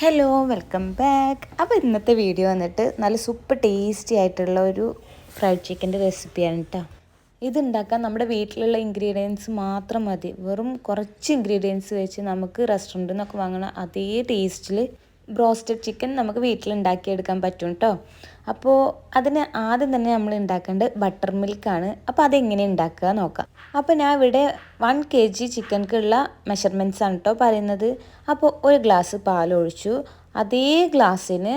Hello welcome back. അപ്പോൾ ഇന്നത്തെ video വന്നിട്ട് നല്ല സൂപ്പർ ടേസ്റ്റി ആയിട്ടുള്ള ഒരു ഫ്രൈഡ് ചിക്കൻ്റെ റെസിപ്പിയാണ് കേട്ടോ. ഇതുണ്ടാക്കാൻ നമ്മുടെ വീട്ടിലുള്ള ഇൻഗ്രീഡിയൻസ് മാത്രം മതി. വെറും കുറച്ച് ഇൻഗ്രീഡിയൻസ് വെച്ച് നമുക്ക് റെസ്റ്റോറൻറ്റിൽ നിന്നൊക്കെ വാങ്ങണ അതേ ടേസ്റ്റിൽ ബ്രോസ്റ്റഡ് ചിക്കൻ നമുക്ക് വീട്ടിലുണ്ടാക്കിയെടുക്കാൻ പറ്റും കേട്ടോ. അപ്പോൾ അതിന് ആദ്യം തന്നെ നമ്മൾ ഉണ്ടാക്കേണ്ടത് ബട്ടർ മിൽക്കാണ്. അപ്പോൾ അതെങ്ങനെ ഉണ്ടാക്കുക നോക്കാം. അപ്പോൾ ഞാൻ ഇവിടെ 1 kg ചിക്കൻക്കുള്ള മെഷർമെൻറ്റ്സ് ആണ് കേട്ടോ പറയുന്നത്. അപ്പോൾ ഒരു ഗ്ലാസ് പാലൊഴിച്ചു. അതേ ഗ്ലാസ്സിന്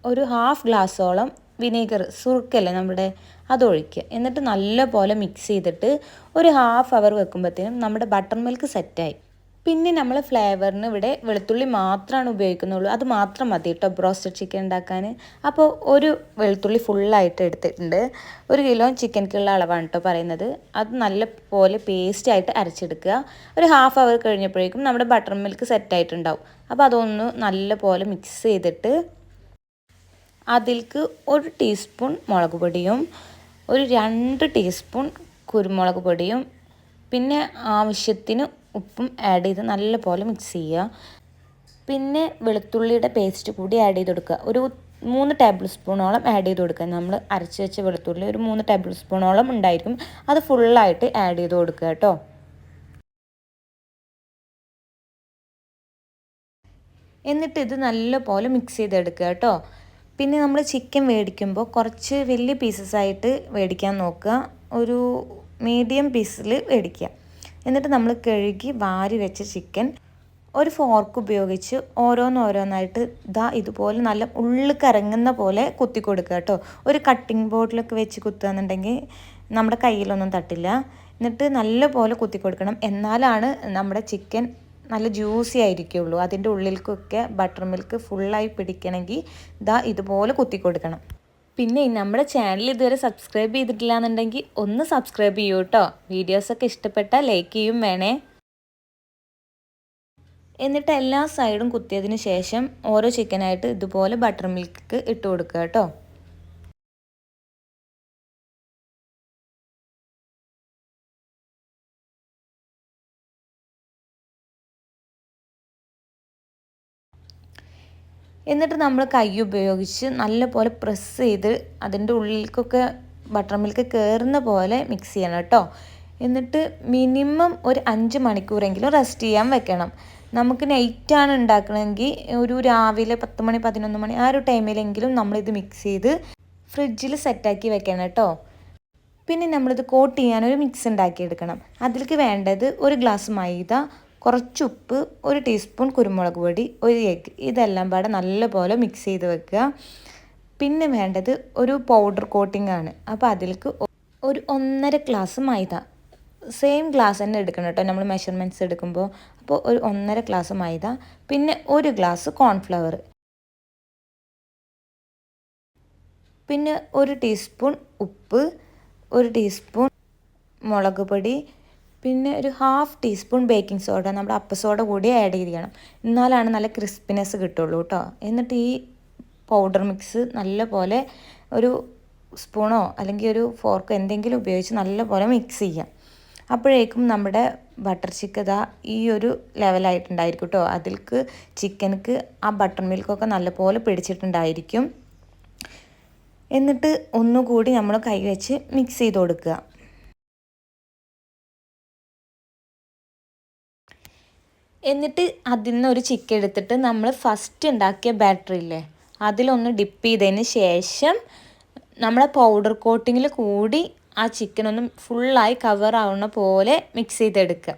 ഒരു ഹാഫ് ഗ്ലാസ്സോളം വിനീഗർ സുറുക്കല്ലേ നമ്മുടെ അതൊഴിക്കുക. എന്നിട്ട് നല്ലപോലെ മിക്സ് ചെയ്തിട്ട് ഒരു ഹാഫ് അവർ വെക്കുമ്പോഴത്തേനും നമ്മുടെ ബട്ടർ മിൽക്ക് സെറ്റായി. പിന്നെ നമ്മൾ ഫ്ലേവറിന് ഇവിടെ വെളുത്തുള്ളി മാത്രമാണ് ഉപയോഗിക്കുന്നുള്ളൂ. അത് മാത്രം മതി കേട്ടോ ബ്രോസ്റ്റഡ് ചിക്കൻ ഉണ്ടാക്കാൻ. അപ്പോൾ ഒരു വെളുത്തുള്ളി ഫുള്ളായിട്ട് എടുത്തിട്ടുണ്ട്. 1 കിലോ ചിക്കൻക്കുള്ള അളവാണ് കേട്ടോ പറയുന്നത്. അത് നല്ല പോലെ പേസ്റ്റായിട്ട് അരച്ചെടുക്കുക. ഒരു ഹാഫ് അവർ കഴിഞ്ഞപ്പോഴേക്കും നമ്മുടെ ബട്ടർ മിൽക്ക് സെറ്റായിട്ടുണ്ടാവും. അപ്പോൾ അതൊന്ന് നല്ല പോലെ മിക്സ് ചെയ്തിട്ട് അതിലേക്ക് 1 ടീസ്പൂൺ മുളക് പൊടിയും ഒരു 2 ടീസ്പൂൺ കുരുമുളക് പൊടിയും പിന്നെ ആവശ്യത്തിന് ഉപ്പും ആഡ് ചെയ്ത് നല്ലപോലെ മിക്സ് ചെയ്യുക. പിന്നെ വെളുത്തുള്ളിയുടെ പേസ്റ്റ് കൂടി ആഡ് ചെയ്ത് കൊടുക്കുക. ഒരു 3 ടേബിൾ സ്പൂണോളം ആഡ് ചെയ്ത് കൊടുക്കുക. നമ്മൾ അരച്ച് വെച്ച വെളുത്തുള്ളി ഒരു 3 ടേബിൾ സ്പൂണോളം ഉണ്ടായിരിക്കും. അത് ഫുള്ളായിട്ട് ആഡ് ചെയ്ത് കൊടുക്കുക കേട്ടോ. എന്നിട്ട് ഇത് നല്ലപോലെ മിക്സ് ചെയ്തെടുക്കുക കേട്ടോ. പിന്നെ നമ്മൾ ചിക്കൻ മേടിക്കുമ്പോൾ കുറച്ച് വലിയ പീസസ് ആയിട്ട് മേടിക്കാൻ നോക്കുക. ഒരു മീഡിയം പീസിൽ മേടിക്കുക. എന്നിട്ട് നമ്മൾ കഴുകി വാരി വെച്ച ചിക്കൻ ഒരു ഫോർക്ക് ഉപയോഗിച്ച് ഓരോന്നോരോന്നായിട്ട് ഇതുപോലെ നല്ല ഉള്ളിലേക്ക് ഇറങ്ങുന്ന പോലെ കുത്തി കൊടുക്കുക കേട്ടോ. ഒരു കട്ടിംഗ് ബോർഡിലൊക്കെ വെച്ച് കുത്തുകയെന്നുണ്ടെങ്കിൽ നമ്മുടെ കയ്യിലൊന്നും തട്ടില്ല. എന്നിട്ട് നല്ല പോലെ കുത്തി കൊടുക്കണം. എന്നാലാണ് നമ്മുടെ ചിക്കൻ നല്ല ജ്യൂസി ആയിരിക്കുള്ളൂ. അതിൻ്റെ ഉള്ളിലേക്കൊക്കെ ബട്ടർ മിൽക്ക് ഫുള്ളായി പിടിക്കണമെങ്കിൽ ഇതുപോലെ കുത്തി കൊടുക്കണം. പിന്നെ നമ്മുടെ ചാനൽ ഇതുവരെ സബ്സ്ക്രൈബ് ചെയ്തിട്ടില്ല എന്നുണ്ടെങ്കിൽ ഒന്ന് സബ്സ്ക്രൈബ് ചെയ്യൂ കേട്ടോ. വീഡിയോസൊക്കെ ഇഷ്ടപ്പെട്ടാൽ ലൈക്ക് ചെയ്യും വേണേ. എന്നിട്ട് എല്ലാ സൈഡും കുത്തിയതിന് ശേഷം ഓരോ ചിക്കനായിട്ട് ഇതുപോലെ ബട്ടർ മിൽക്ക് ഇട്ട് കൊടുക്കുക കേട്ടോ. എന്നിട്ട് നമ്മൾ കൈ ഉപയോഗിച്ച് നല്ലപോലെ പ്രസ് ചെയ്ത് അതിൻ്റെ ഉള്ളിലേക്കൊക്കെ ബട്ടർ മിൽക്ക് കയറുന്ന പോലെ മിക്സ് ചെയ്യണം കേട്ടോ. എന്നിട്ട് മിനിമം ഒരു 5 മണിക്കൂറെങ്കിലും റെസ്റ്റ് ചെയ്യാൻ വെക്കണം. നമുക്ക് നൈറ്റാണ് ഉണ്ടാക്കണമെങ്കിൽ ഒരു രാവിലെ 10 മണി 11 മണി ആ ഒരു ടൈമിലെങ്കിലും നമ്മളിത് മിക്സ് ചെയ്ത് ഫ്രിഡ്ജിൽ സെറ്റാക്കി വെക്കണം കേട്ടോ. പിന്നെ നമ്മളിത് കോട്ട് ചെയ്യാനൊരു മിക്സ് ഉണ്ടാക്കിയെടുക്കണം. അതിലേക്ക് വേണ്ടത് 1 ഗ്ലാസ് മൈദ, കുറച്ച് ഉപ്പ്, 1 ടീസ്പൂൺ കുരുമുളക് പൊടി, 1 എഗ്ഗ്. ഇതെല്ലാം പാടെ നല്ലപോലെ മിക്സ് ചെയ്ത് വെക്കുക. പിന്നെ വേണ്ടത് ഒരു പൗഡർ കോട്ടിംഗ് ആണ്. അപ്പോൾ അതിലേക്ക് ഒരു 1.5 ഗ്ലാസ് മൈദ, സെയിം ഗ്ലാസ് തന്നെ എടുക്കണം കേട്ടോ നമ്മൾ മെഷർമെൻറ്റ്സ് എടുക്കുമ്പോൾ. അപ്പോൾ ഒരു 1.5 ഗ്ലാസ് മൈദ, പിന്നെ 1 ഗ്ലാസ് കോൺഫ്ലവർ, പിന്നെ 1 ടീസ്പൂൺ ഉപ്പ്, 1 ടീസ്പൂൺ മുളക് പൊടി, പിന്നെ ഒരു ഹാഫ് ടീസ്പൂൺ ബേക്കിംഗ് സോഡ, നമ്മുടെ അപ്പസോഡ കൂടി ആഡ് ചെയ്യണം. എന്നാലാണ് നല്ല ക്രിസ്പിനെസ് കിട്ടുള്ളൂ കേട്ടോ. എന്നിട്ട് ഈ പൗഡർ മിക്സ് നല്ലപോലെ ഒരു സ്പൂണോ അല്ലെങ്കിൽ ഒരു ഫോർക്കോ എന്തെങ്കിലും ഉപയോഗിച്ച് നല്ലപോലെ മിക്സ് ചെയ്യാം. അപ്പോഴേക്കും നമ്മുടെ ബട്ടർ ചിക്കൻ ഈ ഒരു ലെവലായിട്ടുണ്ടായിരിക്കും കേട്ടോ. അതിലേക്ക് ചിക്കനക്ക് ആ ബട്ടർ മിൽക്കൊക്കെ നല്ലപോലെ പിടിച്ചിട്ടുണ്ടായിരിക്കും. എന്നിട്ട് ഒന്നുകൂടി നമ്മൾ കൈ വെച്ച് മിക്സ് ചെയ്ത് കൊടുക്കുക. എന്നിട്ട് അതിൽ നിന്ന് ഒരു ചിക്കൻ എടുത്തിട്ട് നമ്മൾ ഫസ്റ്റ് ഉണ്ടാക്കിയ ബാറ്ററില്ലേ അതിലൊന്ന് ഡിപ്പ് ചെയ്തതിന് ശേഷം നമ്മുടെ പൗഡർ കോട്ടിങ്ങിൽ കൂടി ആ ചിക്കൻ ഒന്ന് ഫുള്ളായി കവർ ആവുന്ന പോലെ മിക്സ് ചെയ്തെടുക്കുക.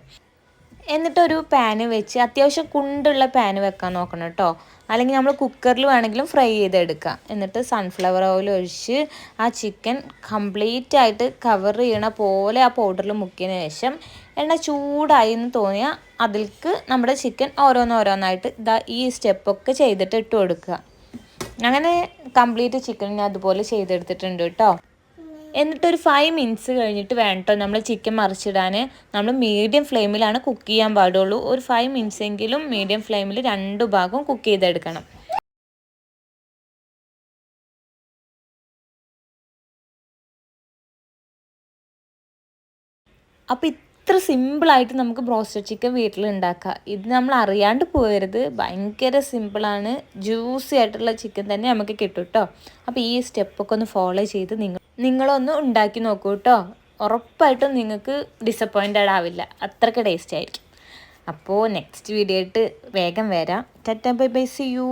എന്നിട്ടൊരു പാന് വെച്ച് അത്യാവശ്യം കുണ്ടുള്ള പാന് വെക്കാൻ നോക്കണം കേട്ടോ. അല്ലെങ്കിൽ നമ്മൾ കുക്കറിൽ വേണമെങ്കിലും ഫ്രൈ ചെയ്തെടുക്കുക. എന്നിട്ട് സൺഫ്ലവർ ഓയിൽ ഒഴിച്ച് ആ ചിക്കൻ കംപ്ലീറ്റ് ആയിട്ട് കവർ ചെയ്യണ പോലെ ആ പൗഡറിൽ മുക്കിയതിന് ശേഷം എണ്ണ ചൂടായി എന്ന് തോന്നിയാൽ അതിലേക്ക് നമ്മുടെ ചിക്കൻ ഓരോന്നോരോന്നായിട്ട് ഈ സ്റ്റെപ്പൊക്കെ ചെയ്തിട്ട് ഇട്ട് കൊടുക്കുക. അങ്ങനെ കംപ്ലീറ്റ് ചിക്കൻ ഞാൻ അതുപോലെ ചെയ്തെടുത്തിട്ടുണ്ട് കേട്ടോ. എന്നിട്ടൊരു 5 മിനിറ്റ്സ് കഴിഞ്ഞിട്ട് വേണം കേട്ടോ നമ്മൾ ചിക്കൻ മറിച്ചിടാൻ. നമ്മൾ മീഡിയം ഫ്ലെയിമിലാണ് കുക്ക് ചെയ്യാൻ പാടുള്ളൂ. ഒരു 5 മിനിറ്റ്സ് എങ്കിലും മീഡിയം ഫ്ലെയിമിൽ 2 ഭാഗവും കുക്ക് ചെയ്തെടുക്കണം. അപ്പോൾ ഇത്ര സിമ്പിളായിട്ട് നമുക്ക് ബ്രോസ്റ്റഡ് ചിക്കൻ വീട്ടിലുണ്ടാക്കാം. ഇത് നമ്മൾ അറിയാണ്ട് പോകരുത്, ഭയങ്കര സിമ്പിളാണ്. ജ്യൂസി ആയിട്ടുള്ള ചിക്കൻ തന്നെ നമുക്ക് കിട്ടും കേട്ടോ. അപ്പോൾ ഈ സ്റ്റെപ്പൊക്കെ ഒന്ന് ഫോളോ ചെയ്ത് നിങ്ങളൊന്ന് ഉണ്ടാക്കി നോക്കൂ കേട്ടോ. ഉറപ്പായിട്ടും നിങ്ങൾക്ക് ഡിസപ്പോയിൻറ്റഡ് ആവില്ല, അത്രയ്ക്ക് ടേസ്റ്റ് ആയിരിക്കും. അപ്പോൾ നെക്സ്റ്റ് വീഡിയോ ആയിട്ട് വേഗം വരാം. Tata bye bye, see U.